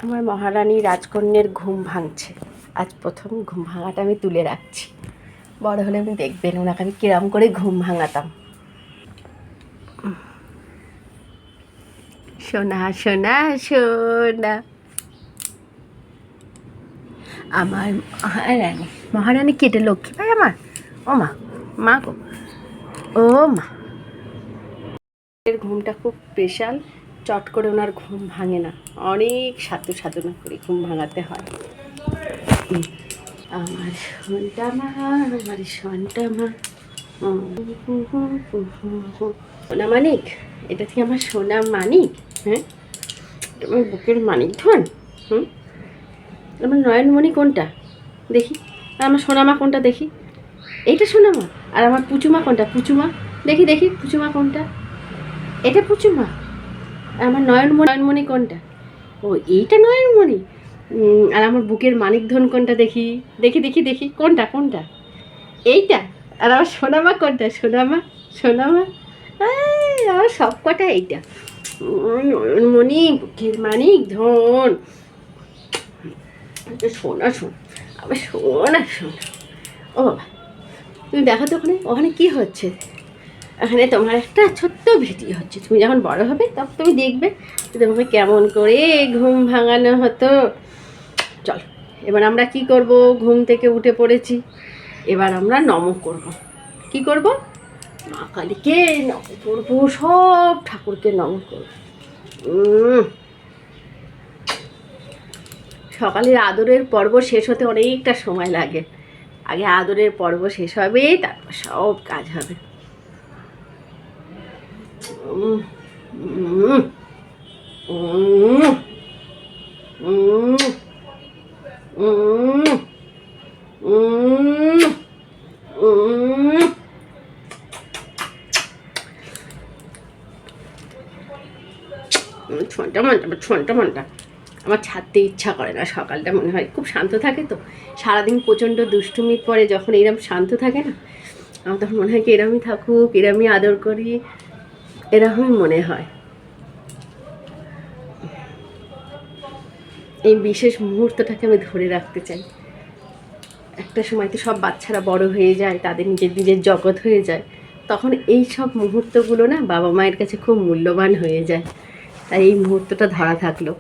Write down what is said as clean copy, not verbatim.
আমার মহারানী রাজকন্যার ঘুম ভাঙছে। আজ প্রথম ঘুম ভাঙাটা আমি তুলে রাখছি, বড় হলে আমি দেখবেন ওনাকে আমি কিরম করে ঘুম ভাঙাতাম। সোনা সোনা সোনা আমার মহারানী। মহারানী কেটে লক্ষ্মী ভাই আমার। ও মা, মা গো, ও মা। এর ঘুমটা খুব স্পেশাল, চট করে ওনার ঘুম ভাঙে না, অনেক সাধনা করে ঘুম ভাঙাতে হয়। আমার সোনটা মা, আমার সোনটা মা। সোনা মানিক, এটা থেকে আমার সোনা মানিক। হ্যাঁ, আমার বুকের মানিক ধন। আমার নয়নমণি কোনটা দেখি, আর আমার সোনামা কোনটা দেখি। এইটা সোনামা। আর আমার পুচুমা কোনটা, পুচুমা দেখি দেখি, পুচুমা কোনটা, এটা পুচুমা। আর আমার নয়নমণি কোনটা, ও এইটা নয়নমণি। আর আমার বুকের মানিকধন কোনটা দেখি দেখি দেখি দেখি, কোনটা কোনটা, এইটা। আর আমার সোনামা কোনটা, সোনামা সোনামা, আমার সব কটা এইটা। নয়নমণি, বুকের মানিকধন, সোনা শোন, আবার সোনা শোন। ও বাবা, তুমি দেখো তো ওখানে ওখানে কী হচ্ছে। এখানে তোমার একটা ছোট্ট ভিডিও হচ্ছে, তুমি যখন বড় হবে তখন তুমি দেখবে তোমাকে কেমন করে ঘুম ভাঙানো হতো। চল, এবার আমরা কি করব, ঘুম থেকে উঠে পড়েছি, এবার আমরা নম করব। কি করব, মা কালীকে নম করব, সব ঠাকুরকে নম করব। সকালের আদরের পর্ব শেষ হতে অনেকটা সময় লাগে, আগে আদরের পর্ব শেষ হবে, তারপর সব কাজ হবে। ছোনটা আমার ছাড়তে ইচ্ছা করে না। সকালটা মনে হয় খুব শান্ত থাকে, তো সারাদিন প্রচণ্ড দুষ্টুমির পরে যখন এরম শান্ত থাকে না, আমার তখন মনে হয় কি এরমই থাকুক, এরমই আদর করি, এরকমই মনে হয়। এই বিশেষ মুহূর্তটাকে আমি ধরে রাখতে চাই। একটা সময় তো সব বাচ্চারা বড় হয়ে যায়, তাদের নিজের নিজের জগৎ হয়ে যায়, তখন এই সব মুহূর্তগুলো না বাবা মায়ের কাছে খুব মূল্যবান হয়ে যায়। তাই এই মুহূর্তটা ধরা থাকলো।